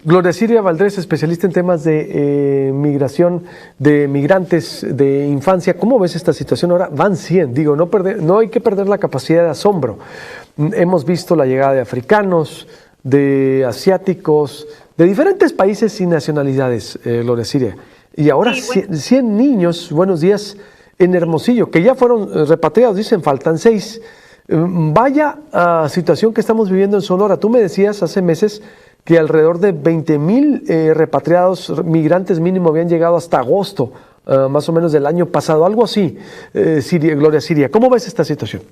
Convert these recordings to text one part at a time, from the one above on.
Gloria Siria Valdrés, especialista en temas de migración, de migrantes, de infancia. ¿Cómo ves esta situación ahora? Van 100, digo, no hay que perder la capacidad de asombro. Hemos visto la llegada de africanos, de asiáticos, de diferentes países y nacionalidades, Gloria Siria. Y ahora Sí, 100 niños, buenos días, en Hermosillo, que ya fueron repatriados, dicen, faltan 6. Vaya situación que estamos viviendo en Sonora. Tú me decías hace meses que alrededor de 20,000 repatriados migrantes mínimo habían llegado hasta agosto, más o menos del año pasado, algo así, Gloria Siria. ¿Cómo ves esta situación?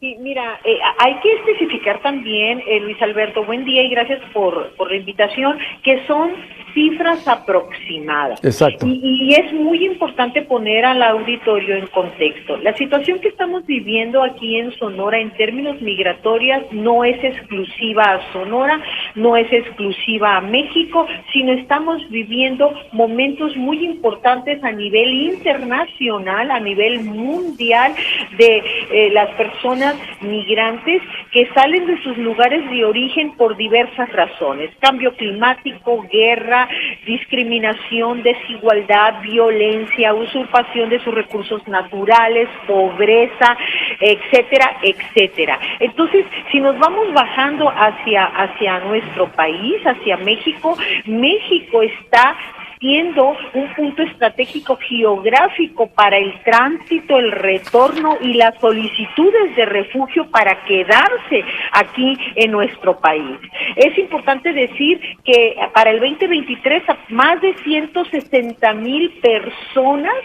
sí, mira, hay que especificar también, Luis Alberto, buen día y gracias por la invitación, que son cifras aproximadas. Exacto. Y es muy importante poner al auditorio en contexto. La situación que estamos viviendo aquí en Sonora en términos migratorios no es exclusiva a Sonora, no es exclusiva a México, sino estamos viviendo momentos muy importantes a nivel internacional, a nivel mundial, de las personas migrantes que salen de sus lugares de origen por diversas razones: cambio climático, guerra, discriminación, desigualdad, violencia, usurpación de sus recursos naturales, pobreza, etcétera, etcétera. Entonces, si nos vamos bajando hacia nuestro país, hacia México, México está siendo un punto estratégico geográfico para el tránsito, el retorno y las solicitudes de refugio para quedarse aquí en nuestro país. Es importante decir que para el 2023 más de 160,000 personas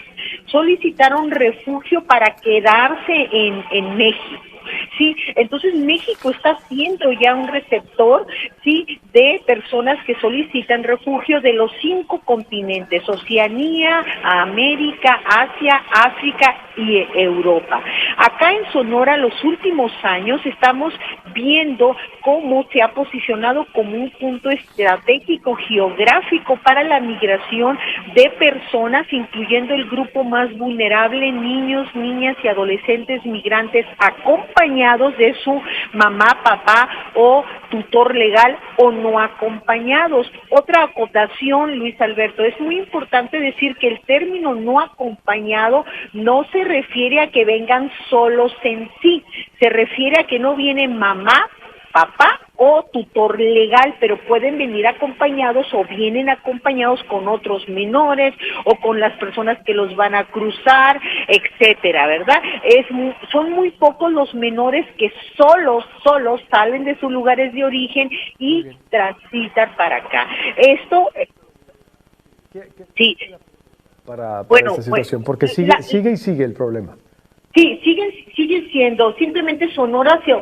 solicitaron refugio para quedarse en México. Sí, entonces México está siendo ya un receptor, sí, de personas que solicitan refugio de los 5 continentes: Oceanía, América, Asia, África y Europa. Acá en Sonora, los últimos años estamos viendo cómo se ha posicionado como un punto estratégico geográfico para la migración de personas, incluyendo el grupo más vulnerable: niños, niñas y adolescentes migrantes acompañados de su mamá, papá o tutor legal, o no acompañados. Otra acotación, Luis Alberto, es muy importante decir que el término no acompañado no se refiere a que vengan solos en sí, se refiere a que no viene mamá, papá o tutor legal, pero pueden venir acompañados o vienen acompañados con otros menores o con las personas que los van a cruzar, etcétera, ¿verdad? Son muy pocos los menores que solos salen de sus lugares de origen y transitan para acá. Esto, sí. Para esta situación, porque sigue el problema. Sí, sigue siendo. Simplemente Sonora se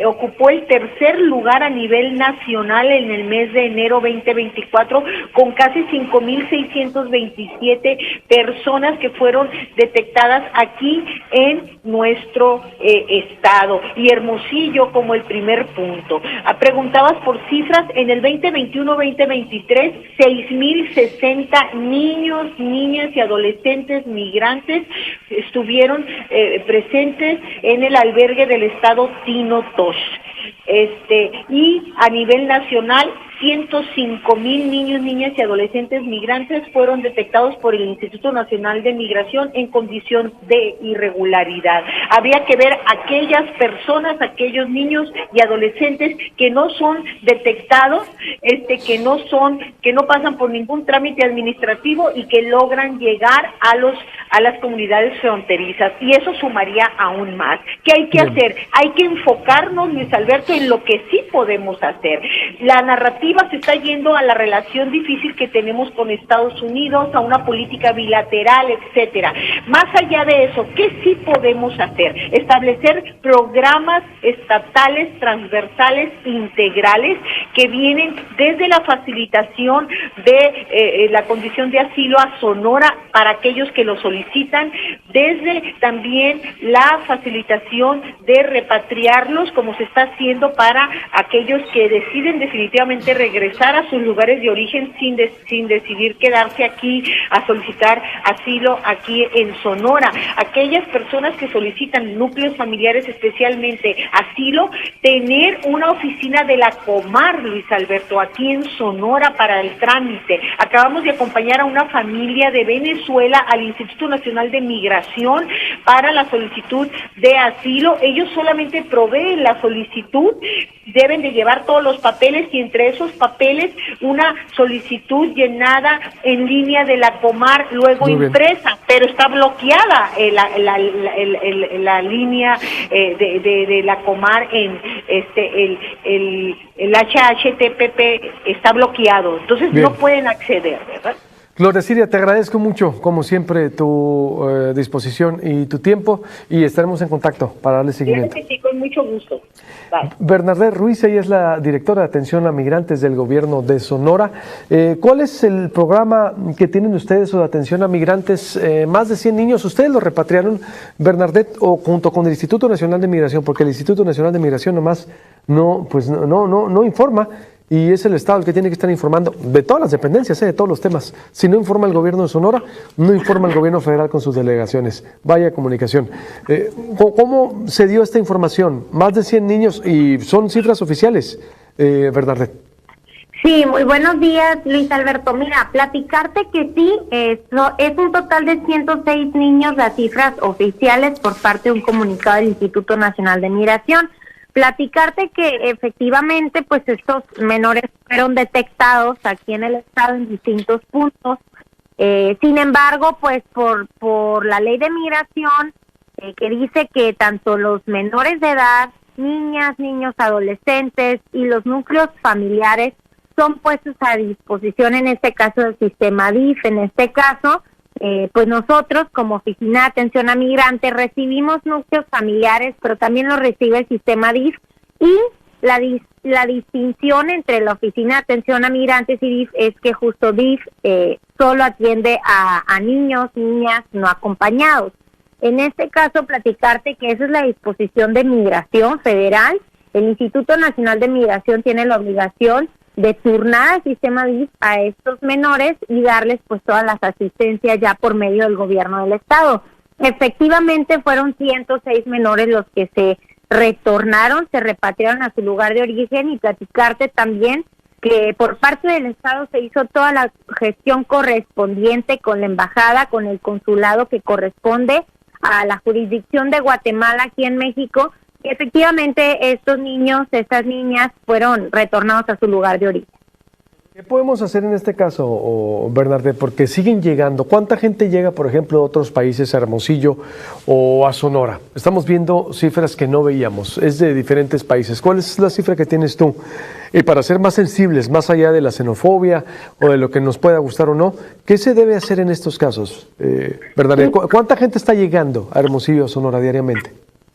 ocupó el tercer lugar a nivel nacional en el mes de enero 2024, con casi 5,627 personas que fueron detectadas aquí en nuestro estado, y Hermosillo como el primer punto. Preguntabas por cifras. En el 2021-2023, 6,060 niños, niñas y adolescentes migrantes estuvieron presentes en el albergue del estado Tino Tosh. Y a nivel nacional, 105,000 niños, niñas y adolescentes migrantes fueron detectados por el Instituto Nacional de Migración en condición de irregularidad. Habría que ver aquellas personas, aquellos niños y adolescentes que no son detectados, que no pasan por ningún trámite administrativo y que logran llegar a las comunidades fronterizas, y eso sumaría aún más. ¿Qué hay que hacer? Hay que enfocarnos, Luis Alberto, en lo que sí podemos hacer. La narrativa se está yendo a la relación difícil que tenemos con Estados Unidos, a una política bilateral, etcétera. Más allá de eso, ¿qué sí podemos hacer? Establecer programas estatales, transversales, integrales, que vienen desde la facilitación de la condición de asilo a Sonora para aquellos que lo solicitan, desde también la facilitación de repatriarlos, como se está haciendo para aquellos que deciden definitivamente regresar a sus lugares de origen sin decidir quedarse aquí a solicitar asilo aquí en Sonora. Aquellas personas que solicitan núcleos familiares, especialmente asilo, tener una oficina de la Comar, Luis Alberto, aquí en Sonora para el trámite. Acabamos de acompañar a una familia de Venezuela al Instituto Nacional de Migración para la solicitud de asilo. Ellos solamente proveen la solicitud, deben de llevar todos los papeles y entre esos papeles una solicitud llenada en línea de la Comar, luego impresa, pero está bloqueada la línea de la Comar en el HHTPP está bloqueado, entonces no pueden acceder, ¿verdad? Gloria Siria, te agradezco mucho, como siempre, tu disposición y tu tiempo, y estaremos en contacto para darle seguimiento. Sí, con mucho gusto. Bye. Bernadette Ruiz, ella es la directora de atención a migrantes del gobierno de Sonora. ¿Cuál es el programa que tienen ustedes de atención a migrantes? Más de 100 niños, ¿ustedes los repatriaron, Bernadette, o junto con el Instituto Nacional de Migración? Porque el Instituto Nacional de Migración nomás no informa. Y es el Estado el que tiene que estar informando de todas las dependencias, de todos los temas. Si no informa el gobierno de Sonora, no informa el gobierno federal con sus delegaciones. Vaya comunicación. ¿Cómo se dio esta información? Más de 100 niños y son cifras oficiales, Bernadette. Sí, muy buenos días, Luis Alberto. Mira, platicarte que sí, es un total de 106 niños, las cifras oficiales por parte de un comunicado del Instituto Nacional de Migración. Platicarte que efectivamente pues estos menores fueron detectados aquí en el estado en distintos puntos. Sin embargo, pues por la ley de migración que dice que tanto los menores de edad, niñas, niños, adolescentes y los núcleos familiares son puestos a disposición en este caso del sistema DIF. En este caso, pues nosotros como Oficina de Atención a Migrantes recibimos núcleos familiares, pero también los recibe el sistema DIF, y la distinción entre la Oficina de Atención a Migrantes y DIF es que justo DIF solo atiende a niños, niñas no acompañados. En este caso, platicarte que esa es la disposición de Migración Federal. El Instituto Nacional de Migración tiene la obligación de turnar al sistema DIF a estos menores y darles pues todas las asistencias ya por medio del gobierno del estado. Efectivamente fueron 106 menores los que se retornaron, se repatriaron a su lugar de origen, y platicarte también que por parte del estado se hizo toda la gestión correspondiente con la embajada, con el consulado que corresponde a la jurisdicción de Guatemala aquí en México. Efectivamente, estos niños, estas niñas fueron retornados a su lugar de origen. ¿Qué podemos hacer en este caso, Bernadette? Porque siguen llegando. ¿Cuánta gente llega, por ejemplo, a otros países, a Hermosillo o a Sonora? Estamos viendo cifras que no veíamos. Es de diferentes países. ¿Cuál es la cifra que tienes tú? Y para ser más sensibles, más allá de la xenofobia o de lo que nos pueda gustar o no, ¿qué se debe hacer en estos casos, Bernadette? ¿Cuánta gente está llegando a Hermosillo o Sonora diariamente?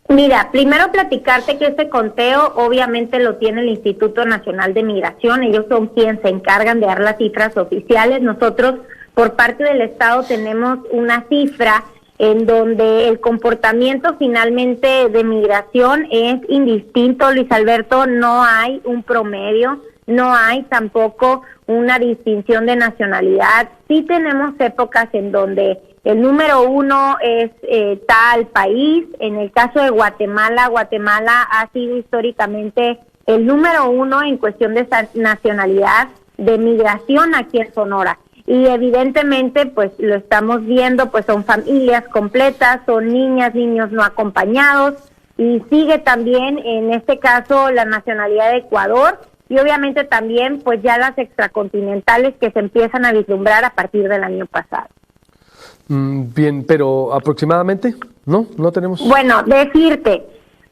Mira, primero platicarte que este conteo obviamente lo tiene el Instituto Nacional de Migración. Ellos son quienes se encargan de dar las cifras oficiales. Nosotros, por parte del Estado, tenemos una cifra en donde el comportamiento finalmente de migración es indistinto, Luis Alberto. No hay un promedio, no hay tampoco una distinción de nacionalidad. Sí tenemos épocas en donde el número uno es tal país. En el caso de Guatemala, Guatemala ha sido históricamente el número uno en cuestión de nacionalidad de migración aquí en Sonora. Y evidentemente, pues lo estamos viendo, pues son familias completas, son niñas, niños no acompañados, y sigue también en este caso la nacionalidad de Ecuador, y obviamente también pues ya las extracontinentales que se empiezan a vislumbrar a partir del año pasado. Bien, pero aproximadamente, ¿no? No tenemos. Bueno, decirte,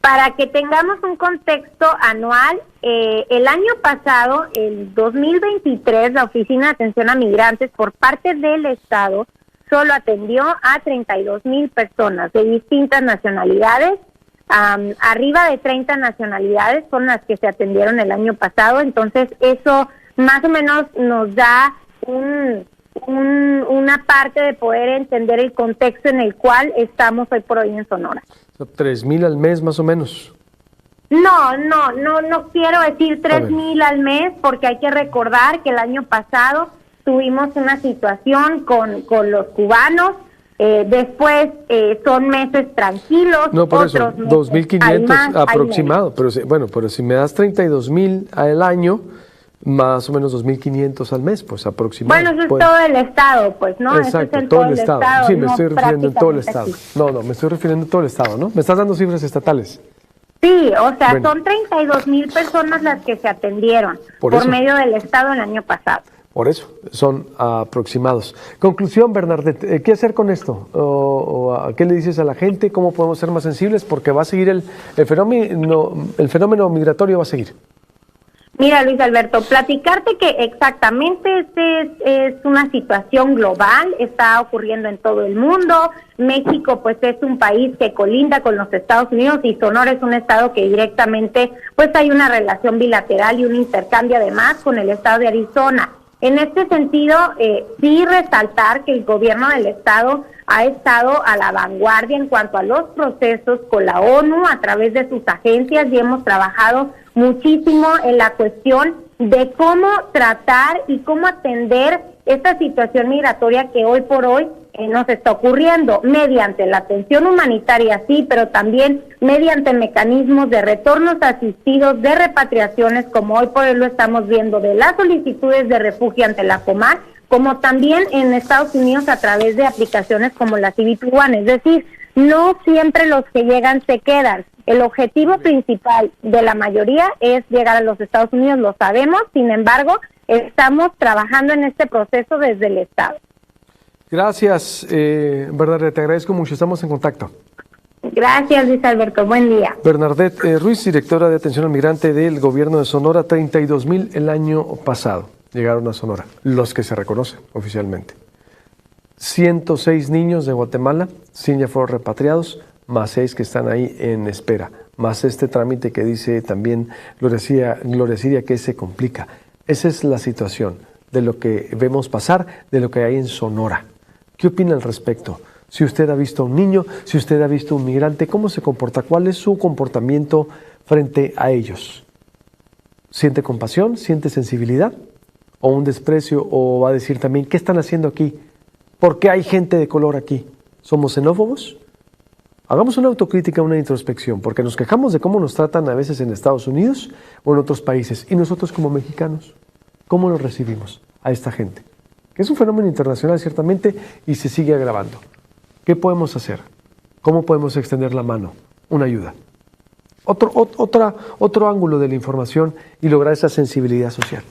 para que tengamos un contexto anual, el año pasado, el 2023, la Oficina de Atención a Migrantes por parte del Estado solo atendió a 32,000 personas de distintas nacionalidades. Arriba de 30 nacionalidades son las que se atendieron el año pasado, entonces eso más o menos nos da una parte de poder entender el contexto en el cual estamos hoy por hoy en Sonora. 3,000 al mes más o menos. No quiero decir 3,000 al mes, porque hay que recordar que el año pasado tuvimos una situación con los cubanos. Después son meses tranquilos. No, por eso, otros 2,500 aproximado, pero si me das 32,000 al año, más o menos 2,500 al mes, pues aproximado. Bueno, eso es pues. todo el estado, pues, ¿no? Exacto, eso es todo el estado. Sí, me no estoy refiriendo en todo el estado. aquí. No, me estoy refiriendo en todo el estado, ¿no? Me estás dando cifras estatales. Sí, o sea, Bueno. son 32,000 personas las que se atendieron Por por eso. medio del estado el año pasado. Por eso, son aproximados. Conclusión, Bernadette, ¿qué hacer con esto? ¿Qué le dices a la gente? ¿Cómo podemos ser más sensibles? Porque va a seguir el fenómeno migratorio va a seguir. Mira, Luis Alberto, platicarte que exactamente es una situación global, está ocurriendo en todo el mundo. México, pues, es un país que colinda con los Estados Unidos, y Sonora es un estado que directamente, pues, hay una relación bilateral y un intercambio además con el estado de Arizona. En este sentido, sí resaltar que el gobierno del estado ha estado a la vanguardia en cuanto a los procesos con la ONU a través de sus agencias, y hemos trabajado muchísimo en la cuestión de cómo tratar y cómo atender esta situación migratoria que hoy por hoy nos está ocurriendo, mediante la atención humanitaria, sí, pero también mediante mecanismos de retornos asistidos, de repatriaciones, como hoy por hoy lo estamos viendo, de las solicitudes de refugio ante la Comar, como también en Estados Unidos a través de aplicaciones como la CBP One. Es decir, no siempre los que llegan se quedan. El objetivo principal de la mayoría es llegar a los Estados Unidos, lo sabemos, sin embargo, estamos trabajando en este proceso desde el Estado. Gracias, Bernadette, te agradezco mucho, estamos en contacto. Gracias, Luis Alberto, buen día. Bernadette Ruiz, directora de Atención al Migrante del Gobierno de Sonora. 32,000 el año pasado llegaron a Sonora, los que se reconocen oficialmente. 106 niños de Guatemala, 100 ya fueron repatriados, más 6 que están ahí en espera, más este trámite que dice también Gloria Siria que se complica. Esa es la situación de lo que vemos pasar, de lo que hay en Sonora. ¿Qué opina al respecto? Si usted ha visto a un niño, si usted ha visto a un migrante, ¿cómo se comporta? ¿Cuál es su comportamiento frente a ellos? ¿Siente compasión? ¿Siente sensibilidad? ¿O un desprecio? ¿O va a decir también, qué están haciendo aquí? ¿Por qué hay gente de color aquí? ¿Somos xenófobos? Hagamos una autocrítica, una introspección, porque nos quejamos de cómo nos tratan a veces en Estados Unidos o en otros países. Y nosotros como mexicanos, ¿cómo nos recibimos a esta gente? Que es un fenómeno internacional ciertamente y se sigue agravando. ¿Qué podemos hacer? ¿Cómo podemos extender la mano? Una ayuda. Otro ángulo de la información y lograr esa sensibilidad social.